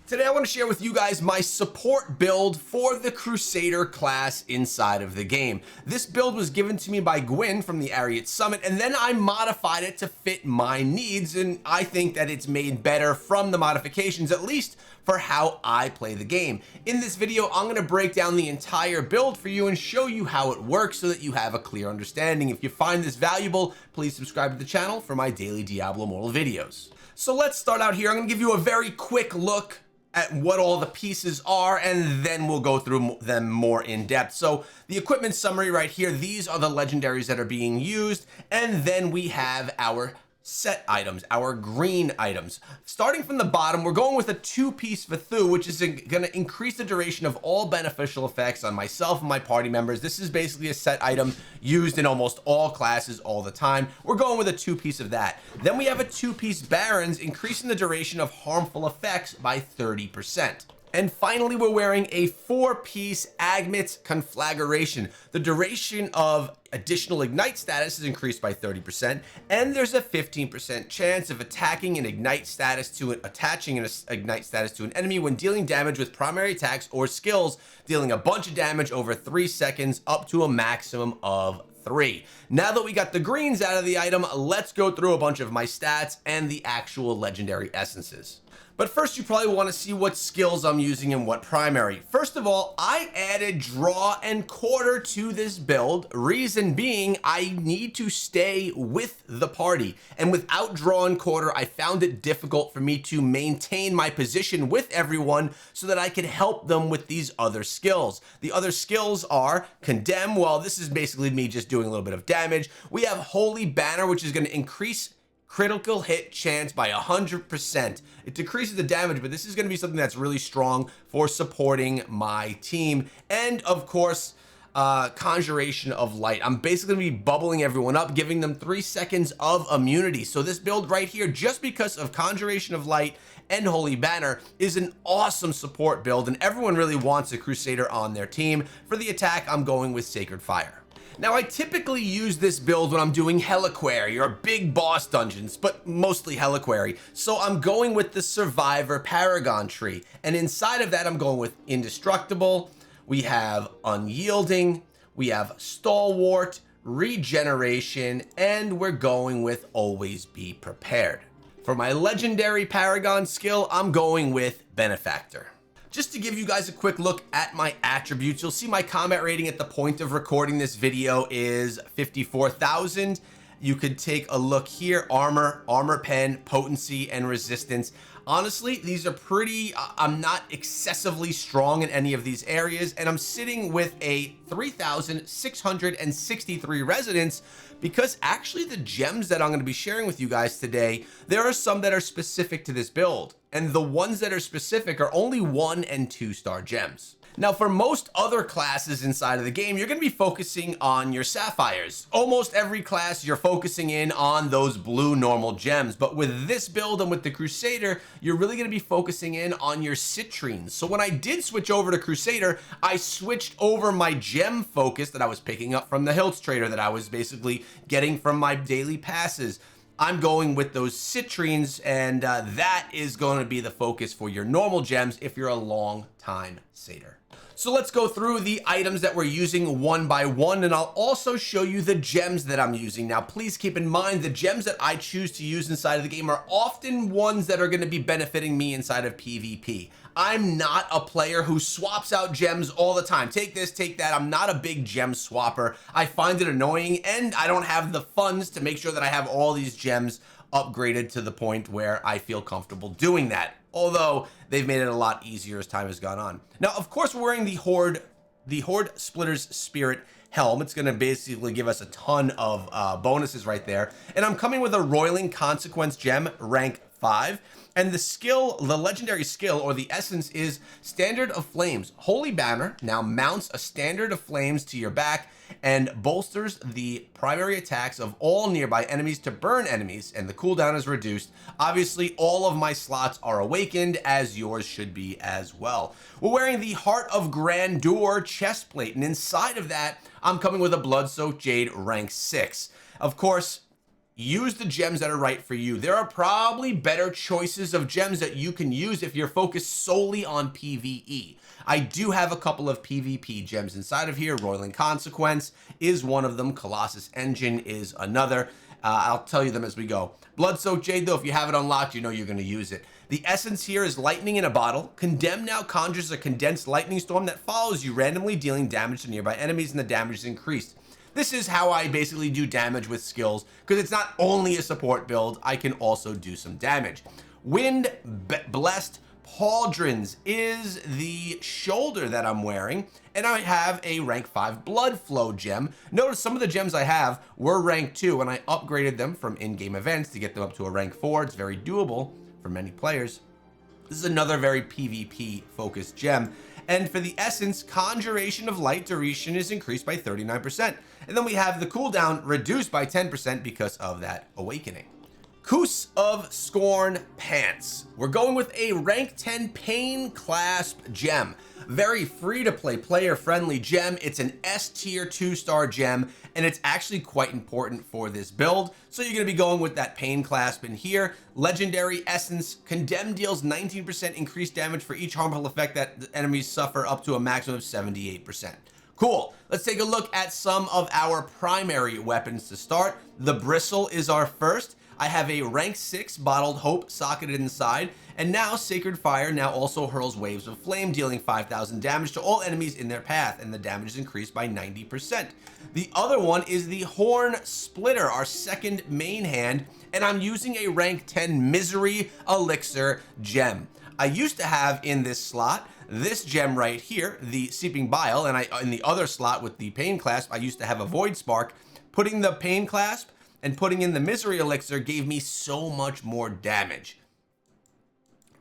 Today I want to share with you guys my support build for the Crusader class inside of the game. This build was given to me by Gwyn from the Ariat Summit, and then I modified it to fit my needs, and I think that it's made better from the modifications, at least for how I play the game. In this video, I'm going to break down the entire build for you and show you how it works so that you have a clear understanding. If you find this valuable, please subscribe to the channel for my daily Diablo Immortal videos. So let's start out here. I'm going to give you a very quick look at what all the pieces are, and then we'll go through them more in depth. So the equipment summary right here, these are the legendaries that are being used, and then we have our set items, our green items. Starting from the bottom, we're going with a two-piece Vathu, which is going to increase the duration of all beneficial effects on myself and my party members. This is basically a set item used in almost all classes all the time. We're going with a two-piece of that. Then we have a two-piece Barons, increasing the duration of harmful effects by 30%. And finally, we're wearing a four-piece Agmit's Conflagration. The duration of additional ignite status is increased by 30%, and there's a 15% chance of attaching an ignite status to an enemy when dealing damage with primary attacks or skills, dealing a bunch of damage over 3 seconds up to a maximum of 3. Now that we got the greens out of the item, let's go through a bunch of my stats and the actual legendary essences. But first, you probably want to see what skills I'm using and what primary. First of all, I added draw and quarter to this build. Reason being, I need to stay with the party. And without draw and quarter, I found it difficult for me to maintain my position with everyone so that I could help them with these other skills. The other skills are Condemn. Well, this is basically me just doing a little bit of damage. We have Holy Banner, which is going to increase critical hit chance by 100%. It decreases the damage, but this is going to be something that's really strong for supporting my team. And of course, Conjuration of Light. I'm basically going to be bubbling everyone up, giving them 3 seconds of immunity. So this build right here, just because of Conjuration of Light and Holy Banner, is an awesome support build, and everyone really wants a Crusader on their team. For the attack, I'm going with Sacred Fire. Now, I typically use this build when I'm doing Helliquary or big boss dungeons, but mostly Helliquary. So I'm going with the Survivor Paragon tree. And inside of that, I'm going with Indestructible. We have Unyielding. We have Stalwart, Regeneration, and we're going with Always Be Prepared. For my legendary Paragon skill, I'm going with Benefactor. Just to give you guys a quick look at my attributes, you'll see my combat rating at the point of recording this video is 54,000. You could take a look here: armor, armor pen, potency, and resistance. Honestly, these are pretty, I'm not excessively strong in any of these areas, and I'm sitting with a 3,663 resonance because actually the gems that I'm going to be sharing with you guys today, there are some that are specific to this build, and the ones that are specific are only 1 and 2 star gems. Now, for most other classes inside of the game, you're going to be focusing on your sapphires. Almost every class, you're focusing in on those blue normal gems. But with this build and with the Crusader, you're really going to be focusing in on your citrines. So when I did switch over to Crusader, I switched over my gem focus that I was picking up from the Hilts Trader, that I was basically getting from my daily passes. I'm going with those citrines, and that is going to be the focus for your normal gems if you're a long time satyr. So let's go through the items that we're using one by one, and I'll also show you the gems that I'm using. Now, please keep in mind the gems that I choose to use inside of the game are often ones that are going to be benefiting me inside of PvP. I'm not a player who swaps out gems all the time. Take this, take that. I'm not a big gem swapper. I find it annoying, and I don't have the funds to make sure that I have all these gems upgraded to the point where I feel comfortable doing that. Although they've made it a lot easier as time has gone on. Now, of course, we're wearing the Horde Splitter's Spirit helm. It's going to basically give us a ton of bonuses right there. And I'm coming with a Roiling Consequence gem, rank 5. And the skill, the legendary skill, or the essence, is Standard of Flames. Holy Banner now mounts a Standard of Flames to your back and bolsters the primary attacks of all nearby enemies to burn enemies, and the cooldown is reduced. Obviously, all of my slots are awakened, as yours should be as well. We're wearing the Heart of Grandeur chestplate, and inside of that, I'm coming with a Blood-Soaked Jade rank 6. Of course, use the gems that are right for you. There are probably better choices of gems that you can use if you're focused solely on PvE. I do have a couple of PvP gems inside of here. Roiling Consequence is one of them. Colossus Engine is another. I'll tell you them as we go. Blood-Soaked Jade, though, if you have it unlocked, you know you're going to use it. The essence here is Lightning in a Bottle. Condemn now conjures a condensed lightning storm that follows you, randomly dealing damage to nearby enemies, and the damage is increased. This is how I basically do damage with skills, because it's not only a support build, I can also do some damage. Wind Blessed Pauldrons is the shoulder that I'm wearing, and I have a rank 5 Blood Flow gem. Notice some of the gems I have were rank 2, and I upgraded them from in-game events to get them up to a rank 4. It's very doable for many players. This is another very PvP focused gem. And for the essence, Conjuration of Light duration is increased by 39%. And then we have the cooldown reduced by 10% because of that awakening. Koos of Scorn Pants. We're going with a rank 10 Pain Clasp gem. Very free to play, player friendly gem. It's an S tier 2-star gem, and it's actually quite important for this build. So you're gonna be going with that Pain Clasp in here. Legendary Essence, Condemn deals 19% increased damage for each harmful effect that the enemies suffer up to a maximum of 78%. Cool. Let's take a look at some of our primary weapons to start. The Bristle is our first. I have a rank 6 Bottled Hope socketed inside, and now Sacred Fire now also hurls waves of flame, dealing 5,000 damage to all enemies in their path, and the damage is increased by 90%. The other one is the Horn Splitter, our second main hand, and I'm using a rank 10 Misery Elixir gem. I used to have in this slot this gem right here, the Seeping Bile, and in the other slot with the Pain Clasp, I used to have a Void Spark. Putting the Pain Clasp and putting in the Misery Elixir gave me so much more damage.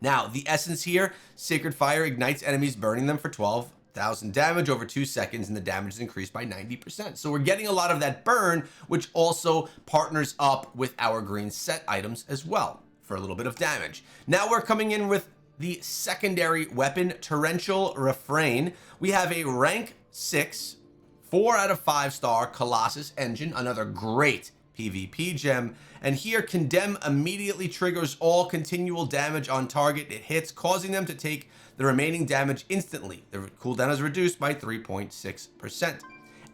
Now, the essence here, Sacred Fire ignites enemies, burning them for 12,000 damage over 2 seconds, and the damage is increased by 90%. So we're getting a lot of that burn, which also partners up with our green set items as well for a little bit of damage. Now we're coming in with the secondary weapon, Torrential Refrain. We have a rank 6, 4 out of 5 star Colossus Engine, another great PvP gem. And here, Condemn immediately triggers all continual damage on target it hits, causing them to take the remaining damage instantly. The cooldown is reduced by 3.6%.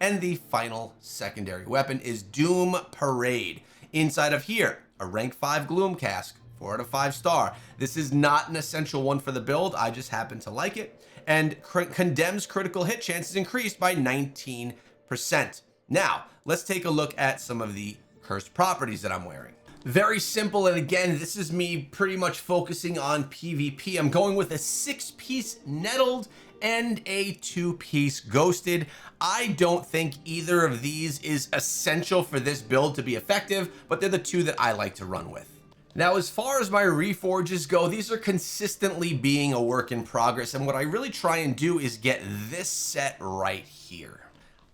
And the final secondary weapon is Doom Parade. Inside of here, a rank 5 Gloom Cask, 4 out of 5 star. This is not an essential one for the build, I just happen to like it. And Condemn's critical hit chance is increased by 19%. Now, let's take a look at some of the cursed properties that I'm wearing. Very simple, and again, this is me pretty much focusing on PvP. I'm going with a 6-piece Nettled and a 2-piece Ghosted. I don't think either of these is essential for this build to be effective, but they're the two that I like to run with. Now, as far as my Reforges go, these are consistently being a work in progress, and what I really try and do is get this set right here.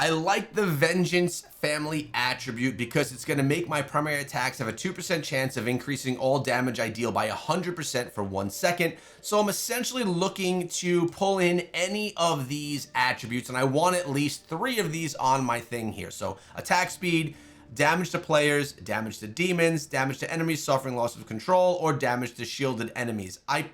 I like the Vengeance family attribute because it's going to make my primary attacks have a 2% chance of increasing all damage I deal by 100% for 1 second. So I'm essentially looking to pull in any of these attributes, and I want at least 3 of these on my thing here. So attack speed, damage to players, damage to demons, damage to enemies suffering loss of control, or damage to shielded enemies. I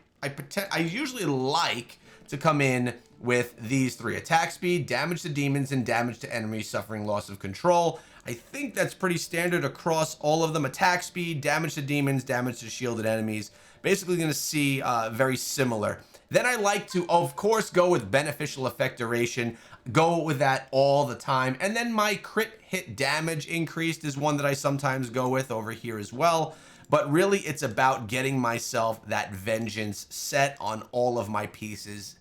usually like to come in with these 3: attack speed, damage to demons, and damage to enemies suffering loss of control. I think that's pretty standard across all of them. Attack speed, damage to demons, damage to shielded enemies. Basically going to see very similar. Then I like to, of course, go with beneficial effect duration. Go with that all the time. And then my crit hit damage increased is one that I sometimes go with over here as well. But really, it's about getting myself that Vengeance set on all of my pieces.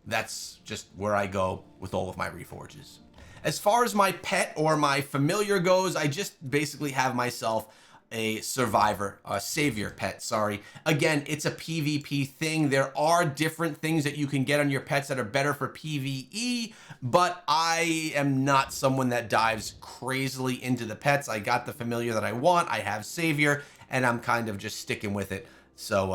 That's just where I go with all of my Reforges. As far as my pet or my familiar goes, I just basically have myself a savior pet, sorry. Again, it's a PvP thing. There are different things that you can get on your pets that are better for PvE, but I am not someone that dives crazily into the pets. I got the familiar that I want. I have savior, and I'm kind of just sticking with it. So,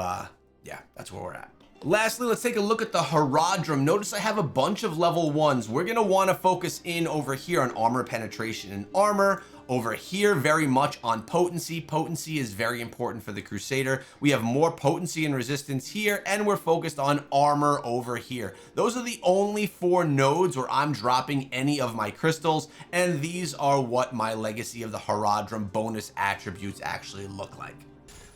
yeah, that's where we're at. Lastly, let's take a look at the Horadrim. Notice I have a bunch of level 1s. We're going to want to focus in over here on armor penetration and armor. Over here, very much on potency. Potency is very important for the Crusader. We have more potency and resistance here, and we're focused on armor over here. Those are the only 4 nodes where I'm dropping any of my crystals, and these are what my Legacy of the Horadrim bonus attributes actually look like.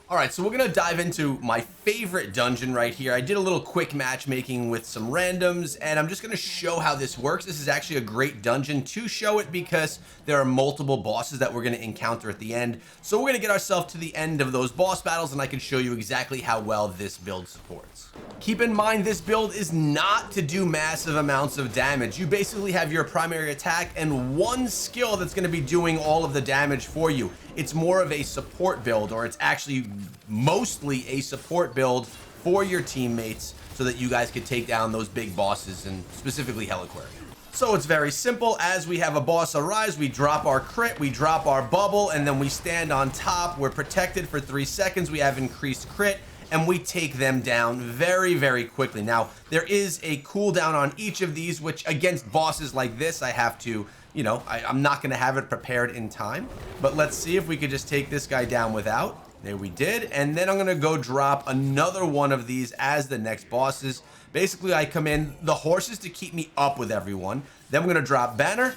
All right, so we're gonna dive into my favorite dungeon right here. I did a little quick matchmaking with some randoms, and I'm just gonna show how this works. This is actually a great dungeon to show it because there are multiple bosses that we're gonna encounter at the end. So we're gonna get ourselves to the end of those boss battles, and I can show you exactly how well this build supports. Keep in mind, this build is not to do massive amounts of damage. You basically have your primary attack and 1 skill that's gonna be doing all of the damage for you. It's more of a support build, or it's actually mostly a support build for your teammates so that you guys could take down those big bosses, and specifically Heliquary. So it's very simple. As we have a boss arise, we drop our crit, we drop our bubble, and then we stand on top. We're protected for 3 seconds. We have increased crit, and we take them down very, very quickly. Now, there is a cooldown on each of these, which against bosses like this, I have to, you know, I'm not gonna have it prepared in time, but let's see if we could just take this guy down without. There we did, and then I'm gonna go drop another one of these as the next bosses. Basically, I come in, the horses to keep me up with everyone. Then we're gonna drop banner,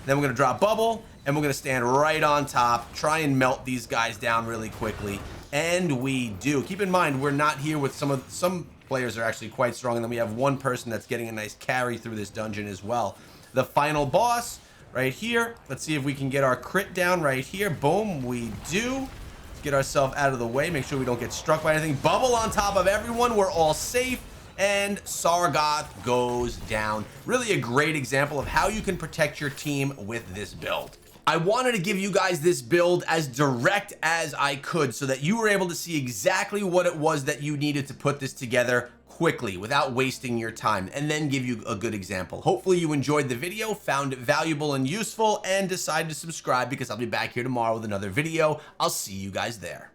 then we're gonna drop bubble, and we're gonna stand right on top, try and melt these guys down really quickly, and we do. Keep in mind, we're not here with some players are actually quite strong, and then we have 1 person that's getting a nice carry through this dungeon as well. The final boss right here. Let's see if we can get our crit down right here. Boom, we do. Let's get ourselves out of the way, make sure we don't get struck by anything. Bubble on top of everyone, we're all safe, and Sargoth goes down. Really a great example of how you can protect your team with this build. I wanted to give you guys this build as direct as I could so that you were able to see exactly what it was that you needed to put this together quickly without wasting your time, and then give you a good example. Hopefully you enjoyed the video, found it valuable and useful, and decided to subscribe because I'll be back here tomorrow with another video. I'll see you guys there.